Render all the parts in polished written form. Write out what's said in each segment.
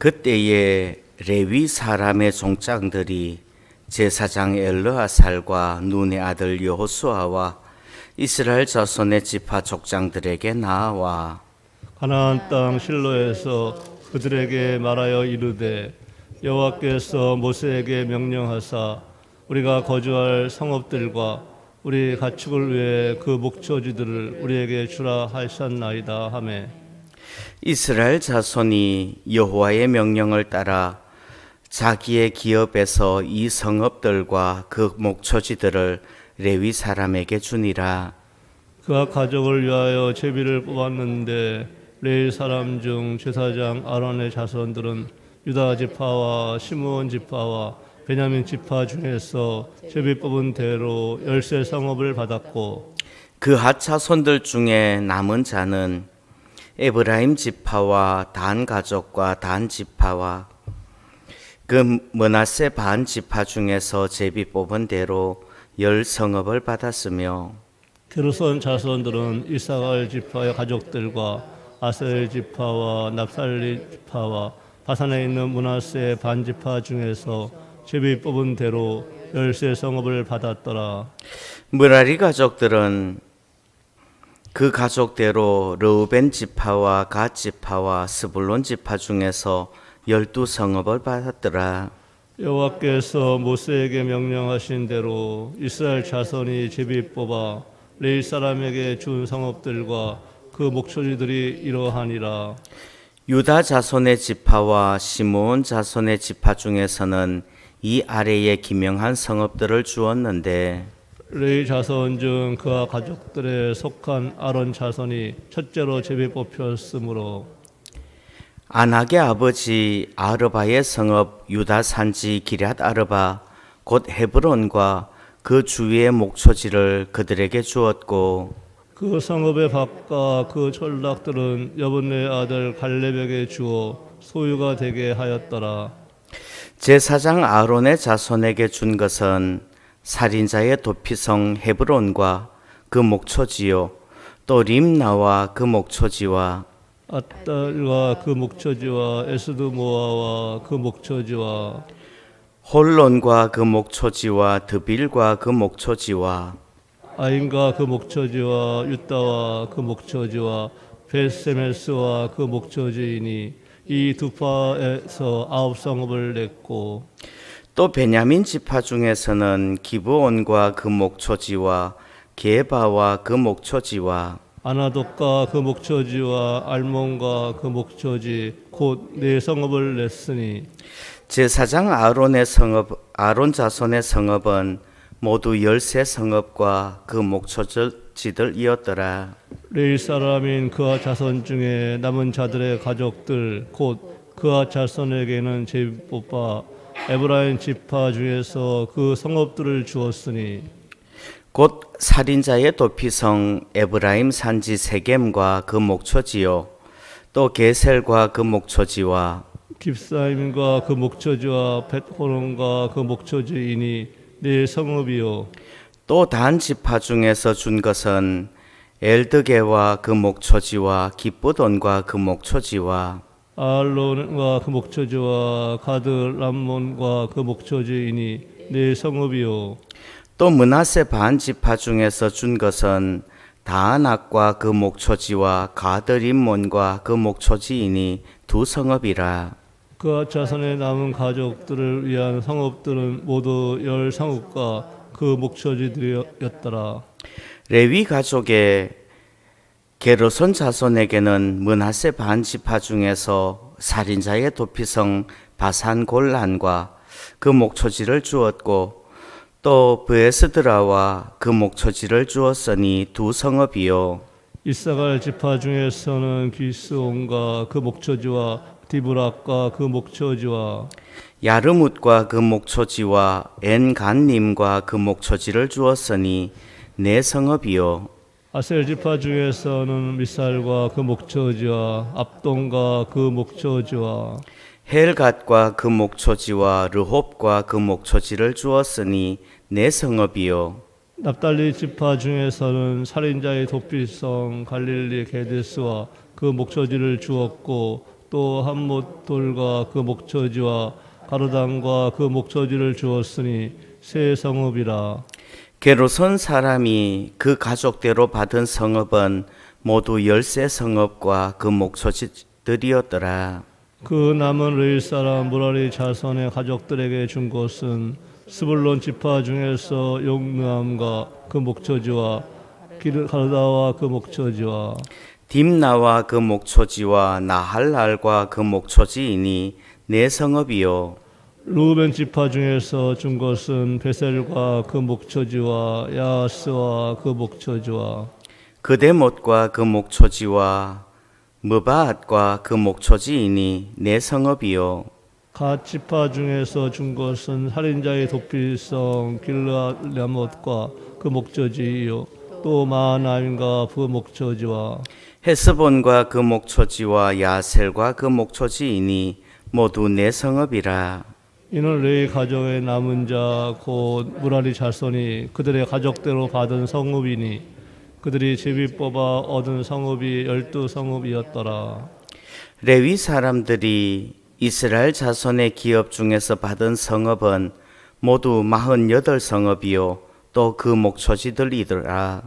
그때에 레위 사람의 종장들이 제사장 엘르아살과 눈의 아들 여호수아와 이스라엘 자손의 지파 족장들에게 나와 가나안 땅 실로에서 그들에게 말하여 이르되 여호와께서 모세에게 명령하사 우리가 거주할 성읍들과 우리 가축을 위해 그 목초지들을 우리에게 주라 하셨나이다 하매 이스라엘 자손이 여호와의 명령을 따라 자기의 기업에서 이 성읍들과 그 목초지들을 레위 사람에게 주니라. 그가 가족을 위하여 제비를 뽑았는데 레위 사람 중 제사장 아론의 자손들은 유다 지파와 시므온 지파와 베냐민 지파 중에서 제비 뽑은 대로 13 성읍을 받았고 그 하차손들 중에 남은 자는 에브라임 지파와 단 가족과 단 지파와 그 므낫세 반 지파 중에서 제비 뽑은 대로 10 성읍을 받았으며 게르손 자손들은 이사갈 지파의 가족들과 아셀 지파와 납살리 지파와 바산에 있는 므낫세 반 지파 중에서 제비 뽑은 대로 13 성읍을 받았더라. 므라리 가족들은 그 가족대로 르우벤 지파와 갓 지파와 스불론 지파 중에서 12 성읍을 받았더라. 여호와께서 모세에게 명령하신 대로 이스라엘 자손이 제비 뽑아 레위 사람에게 준 성읍들과 그 목초지들이 이러하니라. 유다 자손의 지파와 시므온 자손의 지파 중에서는 이 아래에 기명한 성읍들을 주었는데 레위 자손 중 그와 가족들에 속한 아론 자손이 첫째로 제비 뽑혔으므로 아낙의 아버지 아르바의 성읍 유다 산지 기럇 아르바 곧 헤브론과 그 주위의 목초지를 그들에게 주었고 그 성읍의 밭과 그 전락들은 여분의 아들 갈렙에게 주어 소유가 되게 하였더라. 제사장 아론의 자손에게 준 것은 살인자의 도피성 헤브론과 그 목초지요 또 림나와 그 목초지와 앗달과 그 목초지와 에스드모아와 그 목초지와 홀론과 그 목초지와 드빌과 그 목초지와 아인과 그 목초지와 유다와 그 목초지와 베세메스와 그 목초지이니 이 두 파에서 9 성읍을 냈고 또 베냐민 지파 중에서는 기브온과 그 목초지와 게바와 그 목초지와 아나독과 그 목초지와 알몬과 그 목초지 곧 4 성읍을 냈으니 제사장 아론의 성읍 아론 자손의 성읍은 모두 13 성읍과 그 목초지들이었더라. 레위 사람인 그와 자손 중에 남은 자들의 가족들 곧 그와 자손에게는 제비 뽑아 에브라임 지파 중에서 그 성읍들을 주었으니 곧 살인자의 도피성 에브라임 산지 세겜과 그 목초지요 또 게셀과 그 목초지와 깁사임과 그 목초지와 벳호론과 그 목초지이니 4 성읍이요 또 단 지파 중에서 준 것은 엘드게와 그 목초지와 기쁘돈과 그 목초지와 아알론과 그 목초지와 가드 람몬과 그 목초지이니 4 성읍이요 또 므낫세 반 지파 중에서 준 것은 다아낙과 그 목초지와 가드림몬과 그 목초지이니 2 성읍이라. 그와 자손의 남은 가족들을 위한 성읍들은 모두 10 성읍과 그 목초지들이었더라. 레위 가족의 게르손 자손에게는 므낫세 반 지파 중에서 살인자의 도피성 바산 골란과 그 목초지를 주었고 또 브에스드라와 그 목초지를 주었으니 2 성읍이요 이사갈 지파 중에서는 기스온과 그 목초지와 디브락과 그 목초지와 야르뭇과 그 목초지와 엔간님과 그 목초지를 주었으니 4 성읍이요 아셀 지파 중에서는 미살과 그 목초지와 압돈과 그 목초지와 헬갓과 그 목초지와 르홉과 그 목초지를 주었으니 4 성읍이요 납달리 지파 중에서는 살인자의 도피성 갈릴리 게데스와 그 목초지를 주었고 또 한못돌과 그 목처지와 가르단과 그 목처지를 주었으니 새 성읍이라. 게르손 사람이 그 가족대로 받은 성읍은 모두 13 성읍과 그 목초지들이었더라. 그 남은 레위 사람 무라리 자손의 가족들에게 준 곳은 스불론 지파 중에서 용느함과 그 목처지와 가르다와 그 목처지와 딥나와 그 목초지와 나할랄과 그 목초지이니 4 성읍이요. 루벤 지파 중에서 준 것은 베셀과 그 목처지와 야스와 그 목처지와 그데못과 그 목초지와 무바앗과 그 목초지이니 4 성읍이요. 갓 지파 중에서 준 것은 살인자의 도피성 길르앗랴못과 그 목처지요 또 마하나임과 그 목처지와 헤스본과 그 목초지와 야셀과 그 목초지이니 모두 4 성읍이라. 이는 레위 가족의 남은 자 곧 무라리 자손이 그들의 가족대로 받은 성읍이니 그들이 제비 뽑아 얻은 성읍이 12성읍이었더라. 레위 사람들이 이스라엘 자손의 기업 중에서 받은 성읍은 모두 48 성읍이요 또 그 목초지들이더라.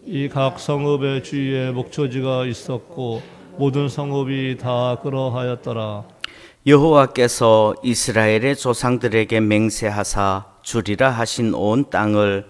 이 각 성읍의 주위에 목초지가 있었고 모든 성읍이 다 그러하였더라. 여호와께서 이스라엘의 조상들에게 맹세하사 주리라 하신 온 땅을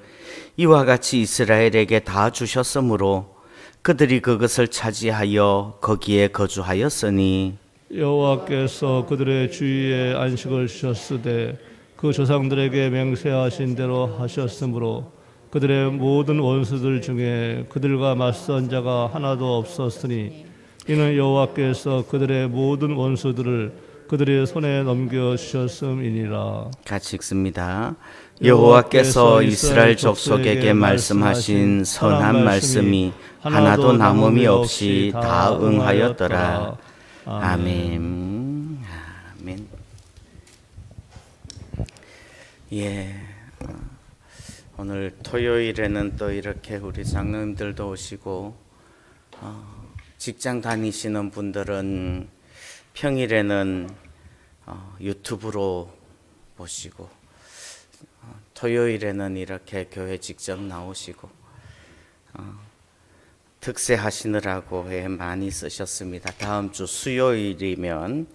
이와 같이 이스라엘에게 다 주셨으므로 그들이 그것을 차지하여 거기에 거주하였으니 여호와께서 그들의 주위에 안식을 주셨으되 그 조상들에게 맹세하신 대로 하셨으므로 그들의 모든 원수들 중에 그들과 맞선 자가 하나도 없었으니 이는 여호와께서 그들의 모든 원수들을 그들의 손에 넘겨주셨음이니라. 같이 읽습니다. 여호와께서 이스라엘 족속에게 말씀하신 선한 말씀이 하나도 남음이 없이 다 응하였더라. 아멘. 아멘. 예. 오늘 토요일에는 또 이렇게 우리 장로님들도 오시고 직장 다니시는 분들은 평일에는 유튜브로 보시고 토요일에는 이렇게 교회 직접 나오시고 특세하시느라고 애 많이 쓰셨습니다. 다음 주 수요일이면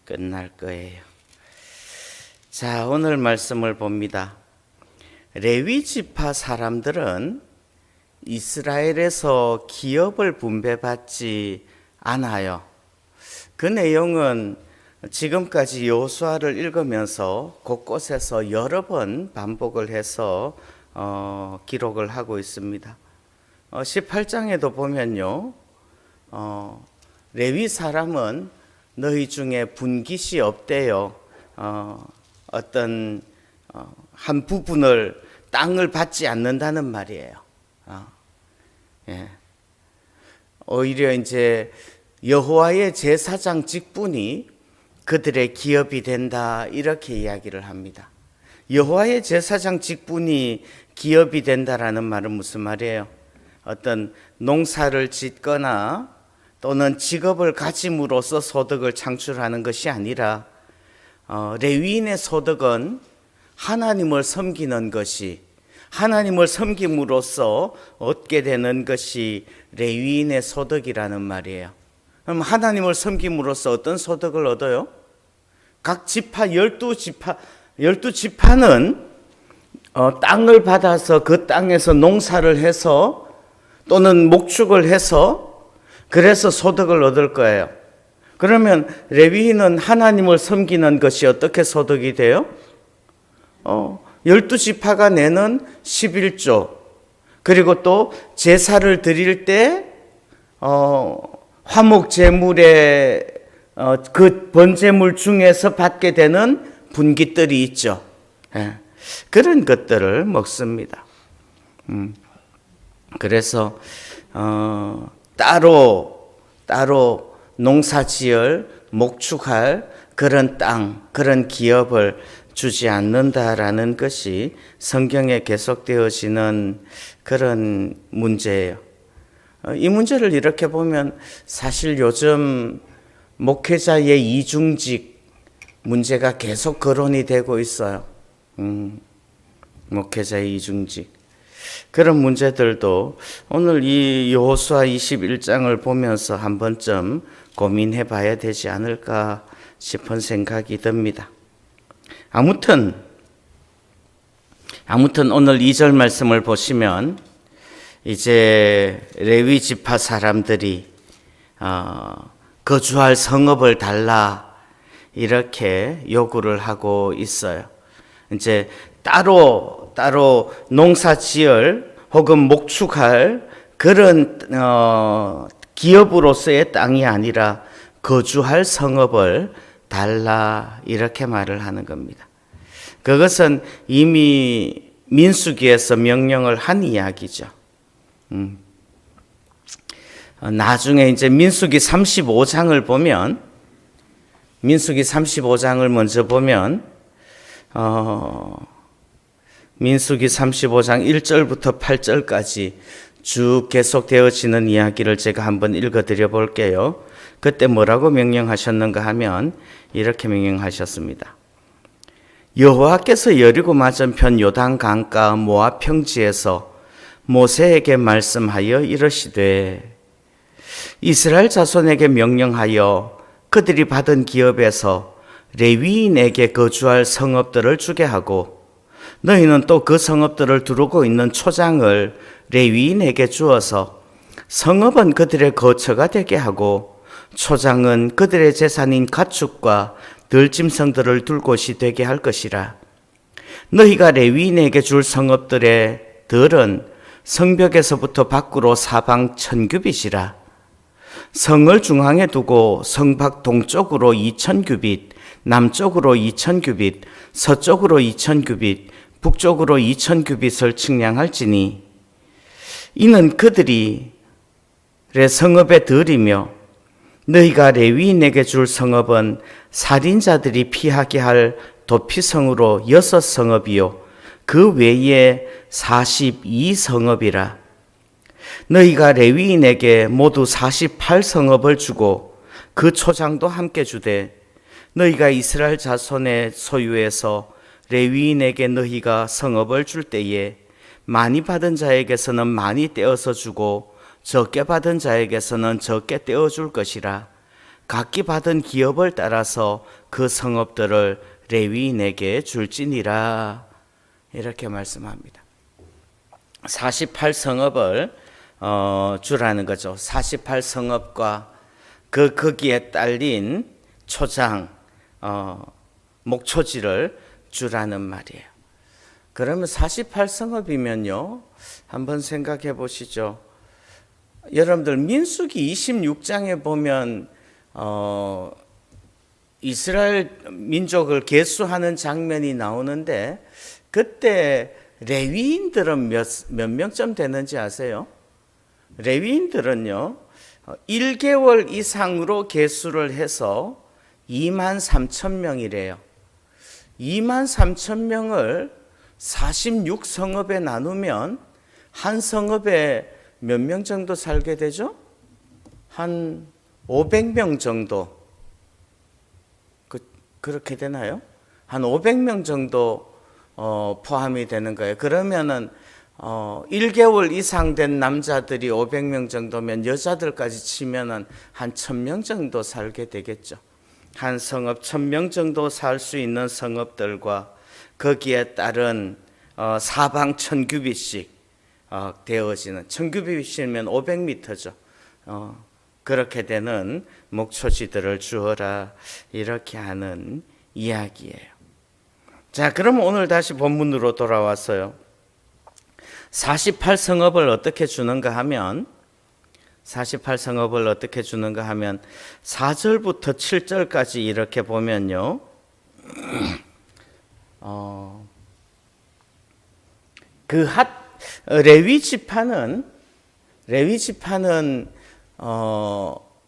끝날 거예요. 자, 오늘 말씀을 봅니다. 레위 지파 사람들은 이스라엘에서 기업을 분배받지 않아요. 그 내용은 지금까지 여호수아를 읽으면서 곳곳에서 여러 번 반복을 해서 기록을 하고 있습니다. 18장에도 보면요, 레위 사람은 너희 중에 분깃이 없대요. 어떤 한 부분을 땅을 받지 않는다는 말이에요. 예. 오히려 이제 여호와의 제사장 직분이 그들의 기업이 된다 이렇게 이야기를 합니다. 여호와의 제사장 직분이 기업이 된다라는 말은 무슨 말이에요? 어떤 농사를 짓거나 또는 직업을 가짐으로써 소득을 창출하는 것이 아니라 레위인의 소득은 하나님을 섬기는 것이, 하나님을 섬김으로써 얻게 되는 것이 레위인의 소득이라는 말이에요. 그럼 하나님을 섬김으로써 어떤 소득을 얻어요? 각 지파 12지파는 땅을 받아서 그 땅에서 농사를 해서 또는 목축을 해서 그래서 소득을 얻을 거예요. 그러면 레위인은 하나님을 섬기는 것이 어떻게 소득이 돼요? 12지파가 내는 11조, 그리고 또 제사를 드릴 때 화목 제물의 그 번제물 중에서 받게 되는 분깃들이 있죠. 예. 그런 것들을 먹습니다. 그래서 따로 농사지을 목축할 그런 땅, 그런 기업을 주지 않는다라는 것이 성경에 계속되어지는 그런 문제예요. 이 문제를 이렇게 보면 사실 요즘 목회자의 이중직 문제가 계속 거론이 되고 있어요. 목회자의 이중직. 그런 문제들도 오늘 이 여호수아 21장을 보면서 한 번쯤 고민해 봐야 되지 않을까 싶은 생각이 듭니다. 아무튼 오늘 2절 말씀을 보시면 이제 레위 지파 사람들이 거주할 성읍을 달라 이렇게 요구를 하고 있어요. 이제 따로 농사 지을 혹은 목축할 그런 기업으로서의 땅이 아니라 거주할 성읍을 달라 이렇게 말을 하는 겁니다. 그것은 이미 민수기에서 명령을 한 이야기죠. 나중에 이제 민수기 35장을 보면 민수기 35장을 먼저 보면 민수기 35장 1절부터 8절까지 쭉 계속되어지는 이야기를 제가 한번 읽어드려 볼게요. 그때 뭐라고 명령하셨는가 하면 이렇게 명령하셨습니다. 여호와께서 여리고 맞은편 요단 강가 모압 평지에서 모세에게 말씀하여 이르시되 이스라엘 자손에게 명령하여 그들이 받은 기업에서 레위인에게 거주할 성읍들을 주게 하고 너희는 또 그 성읍들을 두르고 있는 초장을 레위인에게 주어서 성읍은 그들의 거처가 되게 하고 초장은 그들의 재산인 가축과 들짐승들을 둘 곳이 되게 할 것이라. 너희가 레위인에게 줄 성읍들의 들은 성벽에서부터 밖으로 사방 1000규빗이라. 성을 중앙에 두고 성밖 동쪽으로 2000규빗, 남쪽으로 2000규빗, 서쪽으로 2000규빗, 북쪽으로 2000규빗을 측량할지니 이는 그들이 성읍의 들이며 너희가 레위인에게 줄 성읍은 살인자들이 피하게 할 도피성으로 6성읍이요 그 외에 42성읍이라. 너희가 레위인에게 모두 48성읍을 주고 그 초장도 함께 주되 너희가 이스라엘 자손의 소유에서 레위인에게 너희가 성읍을 줄 때에 많이 받은 자에게서는 많이 떼어서 주고 적게 받은 자에게서는 적게 떼어줄 것이라. 각기 받은 기업을 따라서 그 성읍들을 레위인에게 줄지니라. 이렇게 말씀합니다. 48성읍을 주라는 거죠. 48성읍과 거기에 딸린 초장, 목초지를 주라는 말이에요. 그러면 48성읍이면요, 한번 생각해 보시죠. 여러분들 민수기 26장에 보면 이스라엘 민족을 계수하는 장면이 나오는데 그때 레위인들은 몇 명쯤 되는지 아세요? 레위인들은요 1개월 이상으로 계수를 해서 23,000명이래요. 23,000명을 46성읍에 나누면 한 성읍에 몇 명 정도 살게 되죠? 한 500명 정도 그렇게 되나요? 한 500명 정도 포함이 되는 거예요. 그러면은 1개월 이상 된 남자들이 500명 정도면 여자들까지 치면은 한 1000명 정도 살게 되겠죠. 한 성읍 1000명 정도 살 수 있는 성읍들과 거기에 따른 사방 1000규빗씩 되어지는 1000규빗이면 500m죠. 그렇게 되는 목초지들을 주어라 이렇게 하는 이야기예요. 자, 그럼 오늘 다시 본문으로 돌아왔어요. 48성읍을 어떻게 주는가 하면 4절부터 7절까지 이렇게 보면요. 레위 지파는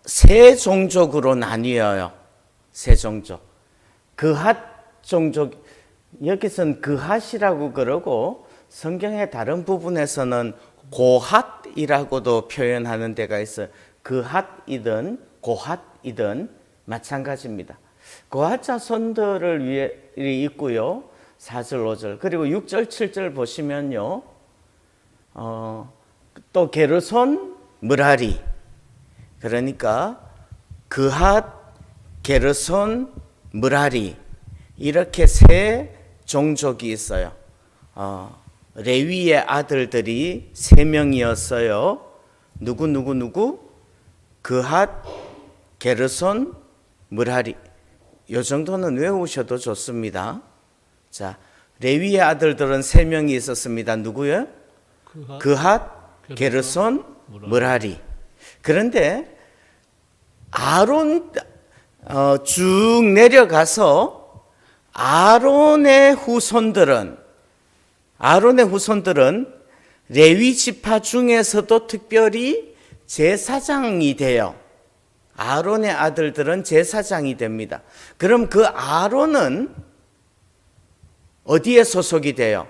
세 종족으로 나뉘어요. 세 종족. 그핫 종족, 여기서는 그핫이라고 그러고 성경의 다른 부분에서는 고핫이라고도 표현하는 데가 있어요. 그핫이든 고핫이든 마찬가지입니다. 고핫 자손들을 위해 있고요. 4절, 5절. 그리고 6절, 7절 보시면요. 또 게르손, 므라리. 그러니까 그핫, 게르손, 므라리. 이렇게 세 종족이 있어요. 레위의 아들들이 3명이었어요. 누구? 그핫, 게르손, 므라리. 요 정도는 외우셔도 좋습니다. 자, 레위의 아들들은 3명이 있었습니다. 누구요? 그핫, 게르손, 므라리. 그런데 아론 쭉 내려가서 아론의 후손들은 레위 지파 중에서도 특별히 제사장이 돼요. 아론의 아들들은 제사장이 됩니다. 그럼 그 아론은 어디에 소속이 돼요?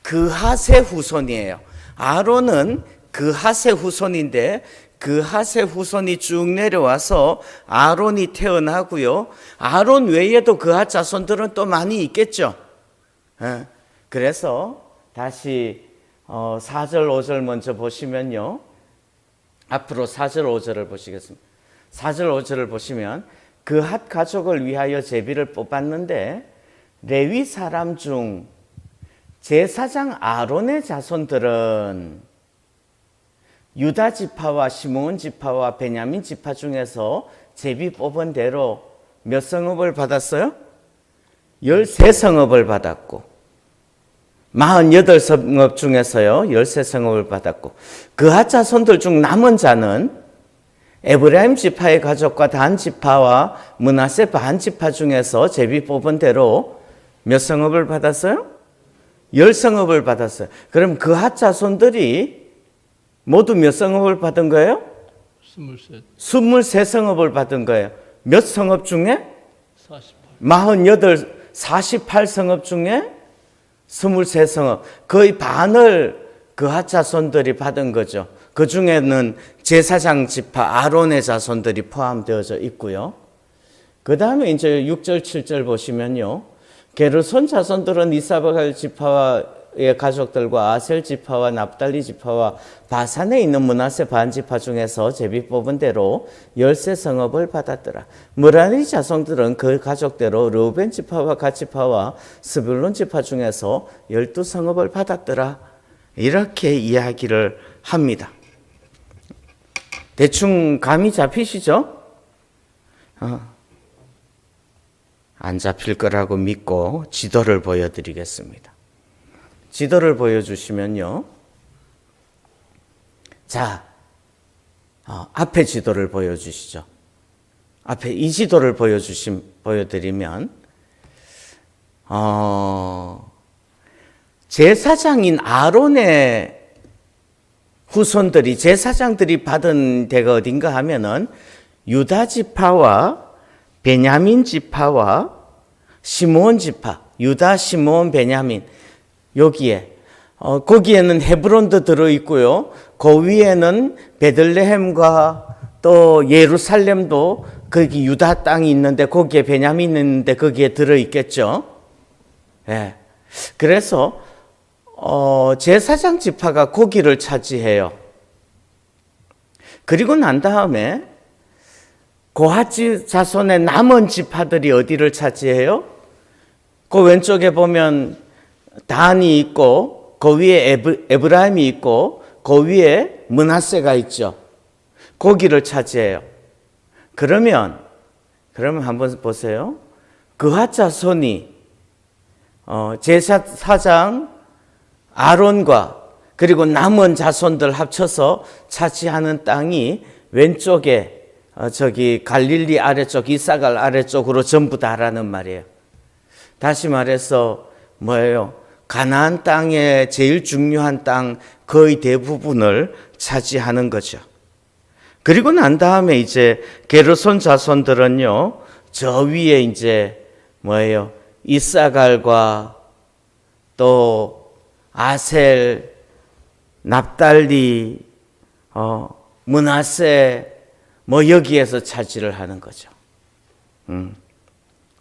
그핫의 후손이에요. 아론은 그핫의 후손인데 그핫의 후손이 쭉 내려와서 아론이 태어나고요. 아론 외에도 그핫 자손들은 또 많이 있겠죠. 그래서 다시 4절, 5절 먼저 보시면요. 앞으로 4절, 5절을 보시겠습니다. 4절, 5절을 보시면 그핫 가족을 위하여 제비를 뽑았는데 레위 사람 중 제사장 아론의 자손들은 유다 지파와 시므온 지파와 베냐민 지파 중에서 제비 뽑은 대로 몇 성읍을 받았어요? 13성읍을 받았고 48성읍 중에서요 13성읍을 받았고 그핫 자손들 중 남은 자는 에브라임 지파의 가족과 단 지파와 므낫세 반 지파 중에서 제비 뽑은 대로 몇 성읍을 받았어요? 10성읍을 받았어요. 그럼 그핫 자손들이 모두 몇 성읍을 받은 거예요? 23성읍을 받은 거예요. 몇 성읍 중에? 48성읍 중에 23성읍. 거의 반을 그핫 자손들이 받은 거죠. 그 중에는 제사장 지파 아론의 자손들이 포함되어져 있고요. 그 다음에 이제 6절, 7절 보시면요. 게르손 자손들은 이사갈 지파의 가족들과 아셀 지파와 납달리 지파와 바산에 있는 므낫세 반 지파 중에서 제비 뽑은 대로 13성읍을 받았더라. 므라리 자손들은 그 가족대로 르우벤 지파와 갓 지파와 스불론 지파 중에서 12성읍을 받았더라. 이렇게 이야기를 합니다. 대충 감이 잡히시죠? 안 잡힐 거라고 믿고 지도를 보여드리겠습니다. 지도를 보여주시면요. 자, 앞에 지도를 보여주시죠. 앞에 이 지도를 보여드리면, 제사장인 아론의 후손들이, 제사장들이 받은 데가 어딘가 하면은 유다 지파와 베냐민 지파와 시므온 지파, 유다, 시므온, 베냐민, 여기에 거기에는 헤브론도 들어있고요. 그 위에는 베들레헴과 또 예루살렘도 거기 유다 땅이 있는데 거기에 베냐민이 있는데 거기에 들어있겠죠. 예. 그래서 제사장 지파가 거기를 차지해요. 그리고 난 다음에 고핫 자손의 남은 지파들이 어디를 차지해요? 그 왼쪽에 보면 단이 있고 그 위에 에브라임이 있고 그 위에 므낫세가 있죠. 거기를 차지해요. 그러면 한번 보세요. 그핫 자손이 제사장 아론과 그리고 남은 자손들 합쳐서 차지하는 땅이 왼쪽에 저기 갈릴리 아래쪽, 이사갈 아래쪽으로 전부 다라는 말이에요. 다시 말해서 뭐예요? 가나안 땅의 제일 중요한 땅 거의 대부분을 차지하는 거죠. 그리고 난 다음에 이제 게르손 자손들은요, 저 위에 이제 뭐예요? 이사갈과 또 아셀, 납달리, 므낫세, 뭐 여기에서 차지를 하는 거죠.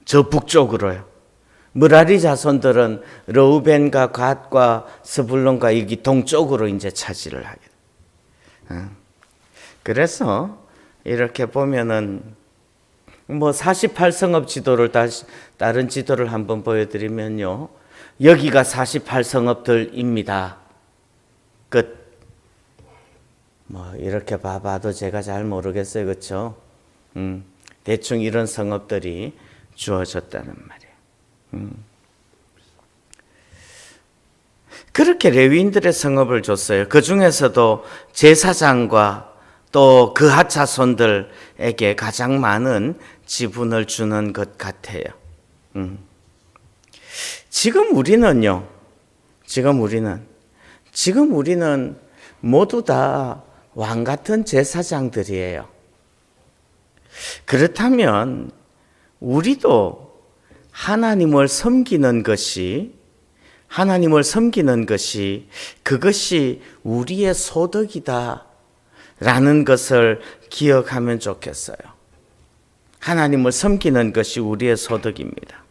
저 북쪽으로요. 므라리 자손들은 르우벤과 갓과 스불론과 여기 동쪽으로 이제 차지를 하게 돼요. 그래서 이렇게 보면은 뭐 48성읍 지도를 다른 지도를 한번 보여드리면요. 여기가 48성읍들입니다. 끝. 뭐 이렇게 봐봐도 제가 잘 모르겠어요, 그렇죠? 대충 이런 성읍들이 주어졌다는 말이에요. 그렇게 레위인들의 성읍을 줬어요. 그 중에서도 제사장과 또 그핫 자손들에게 가장 많은 지분을 주는 것 같아요. 지금 우리는 모두 다 왕 같은 제사장들이에요. 그렇다면 우리도 하나님을 섬기는 것이 그것이 우리의 소득이다 라는 것을 기억하면 좋겠어요. 하나님을 섬기는 것이 우리의 소득입니다.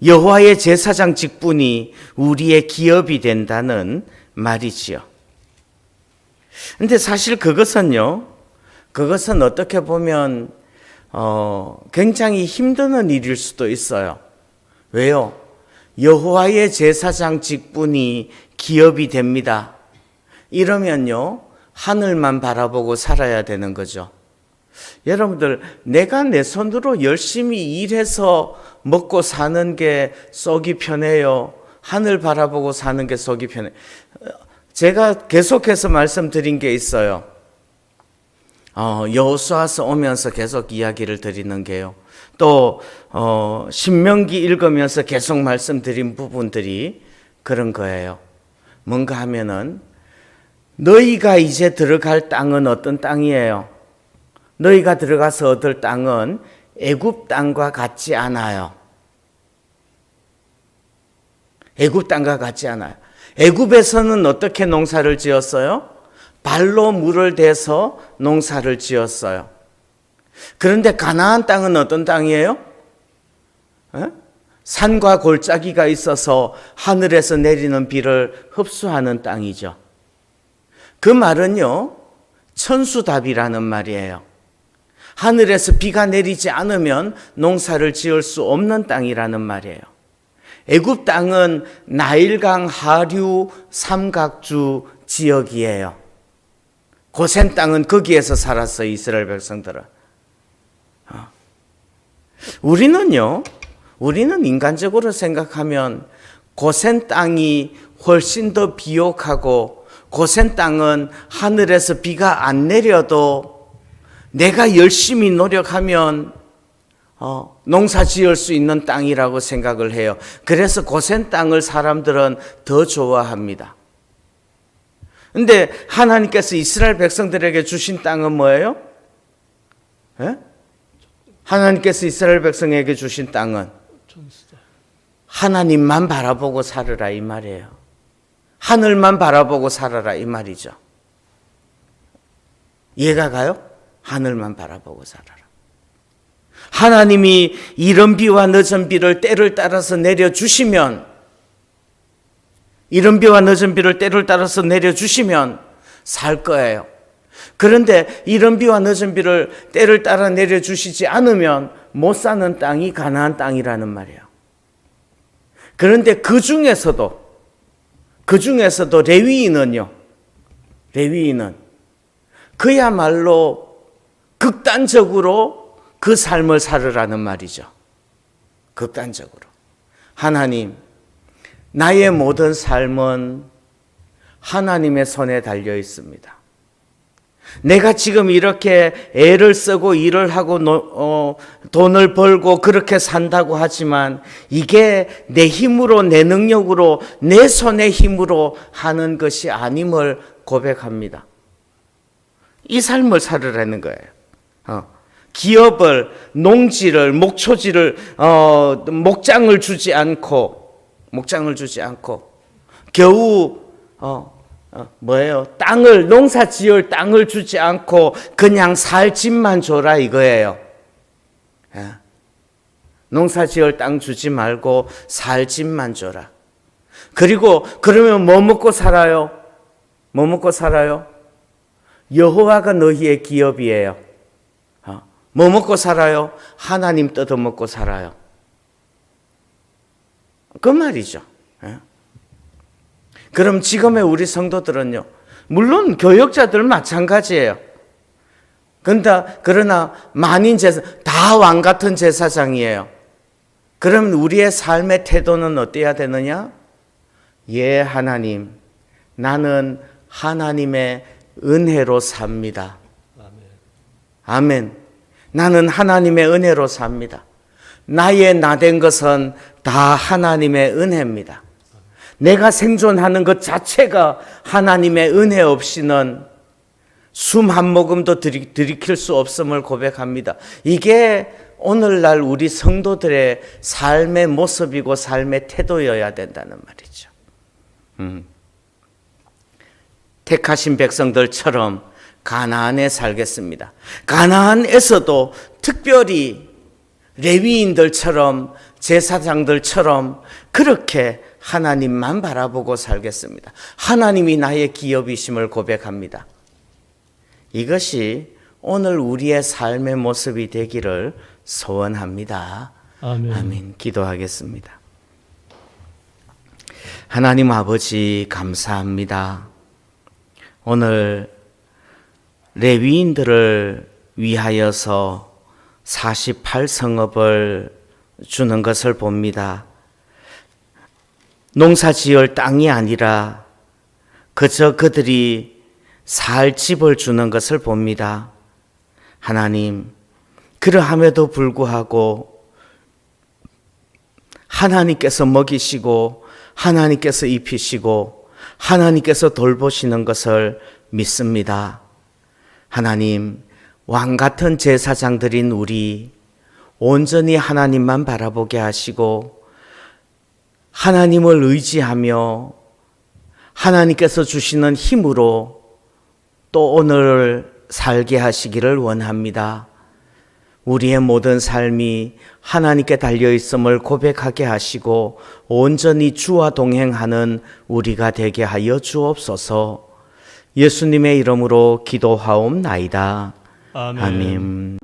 여호와의 제사장 직분이 우리의 기업이 된다는 말이지요. 근데 사실 그것은 어떻게 보면 굉장히 힘드는 일일 수도 있어요. 왜요? 여호와의 제사장 직분이 기업이 됩니다. 이러면요, 하늘만 바라보고 살아야 되는 거죠. 여러분들, 내가 내 손으로 열심히 일해서 먹고 사는 게 썩이 편해요? 하늘 바라보고 사는 게 썩이 편해요? 제가 계속해서 말씀드린 게 있어요. 여호수아서 오면서 계속 이야기를 드리는 게요. 또 신명기 읽으면서 계속 말씀드린 부분들이 그런 거예요. 뭔가 하면은 너희가 이제 들어갈 땅은 어떤 땅이에요? 너희가 들어가서 얻을 땅은 애굽 땅과 같지 않아요. 애굽 땅과 같지 않아요. 애굽에서는 어떻게 농사를 지었어요? 발로 물을 대서 농사를 지었어요. 그런데 가나안 땅은 어떤 땅이에요? 산과 골짜기가 있어서 하늘에서 내리는 비를 흡수하는 땅이죠. 그 말은요, 천수답이라는 말이에요. 하늘에서 비가 내리지 않으면 농사를 지을 수 없는 땅이라는 말이에요. 애굽 땅은 나일강 하류 삼각주 지역이에요. 고센 땅은 거기에서 살았어요, 이스라엘 백성들은. 우리는 인간적으로 생각하면 고센 땅이 훨씬 더 비옥하고 고센 땅은 하늘에서 비가 안 내려도 내가 열심히 노력하면 농사 지을 수 있는 땅이라고 생각을 해요. 그래서 고센 땅을 사람들은 더 좋아합니다. 근데 하나님께서 이스라엘 백성들에게 주신 땅은 뭐예요? 하나님께서 이스라엘 백성에게 주신 땅은 하나님만 바라보고 살으라 이 말이에요. 하늘만 바라보고 살아라 이 말이죠. 이해가 가요? 하늘만 바라보고 살아라. 하나님이 이른 비와 늦은 비를 때를 따라서 내려주시면 살 거예요. 그런데 이른 비와 늦은 비를 때를 따라 내려주시지 않으면 못 사는 땅이 가나안 땅이라는 말이에요. 그런데 그 중에서도 레위인은 그야말로 극단적으로 그 삶을 살으라는 말이죠. 극단적으로. 하나님, 나의 모든 삶은 하나님의 손에 달려 있습니다. 내가 지금 이렇게 애를 쓰고 일을 하고 돈을 벌고 그렇게 산다고 하지만 이게 내 힘으로, 내 능력으로, 내 손의 힘으로 하는 것이 아님을 고백합니다. 이 삶을 살으라는 거예요. 기업을, 농지를, 목초지를, 목장을 주지 않고 겨우 땅을, 농사 지을 땅을 주지 않고 그냥 살 집만 줘라 이거예요. 농사 지을 땅 주지 말고 살 집만 줘라. 그리고 그러면 뭐 먹고 살아요? 뭐 먹고 살아요? 여호와가 너희의 기업이에요. 뭐 먹고 살아요? 하나님 뜯어먹고 살아요. 그 말이죠. 그럼 지금의 우리 성도들은요, 물론 교역자들 마찬가지예요. 그러나 만인 제사, 다 왕 같은 제사장이에요. 그럼 우리의 삶의 태도는 어때야 되느냐? 예, 하나님, 나는 하나님의 은혜로 삽니다. 아멘. 나는 하나님의 은혜로 삽니다. 나의 나된 것은 다 하나님의 은혜입니다. 내가 생존하는 것 자체가 하나님의 은혜 없이는 숨 한 모금도 들이킬 수 없음을 고백합니다. 이게 오늘날 우리 성도들의 삶의 모습이고 삶의 태도여야 된다는 말이죠. 택하신 백성들처럼 가나안에 살겠습니다. 가나안에서도 특별히 레위인들처럼 제사장들처럼 그렇게 하나님만 바라보고 살겠습니다. 하나님이 나의 기업이심을 고백합니다. 이것이 오늘 우리의 삶의 모습이 되기를 소원합니다. 아멘. 아멘. 기도하겠습니다. 하나님 아버지 감사합니다. 오늘 레위인들을 위하여서 48성읍을 주는 것을 봅니다. 농사 지을 땅이 아니라 그저 그들이 살 집을 주는 것을 봅니다. 하나님, 그러함에도 불구하고 하나님께서 먹이시고 하나님께서 입히시고 하나님께서 돌보시는 것을 믿습니다. 하나님, 왕 같은 제사장들인 우리 온전히 하나님만 바라보게 하시고 하나님을 의지하며 하나님께서 주시는 힘으로 또 오늘을 살게 하시기를 원합니다. 우리의 모든 삶이 하나님께 달려있음을 고백하게 하시고 온전히 주와 동행하는 우리가 되게 하여 주옵소서. 예수님의 이름으로 기도하옵나이다. 아멘. 아멘.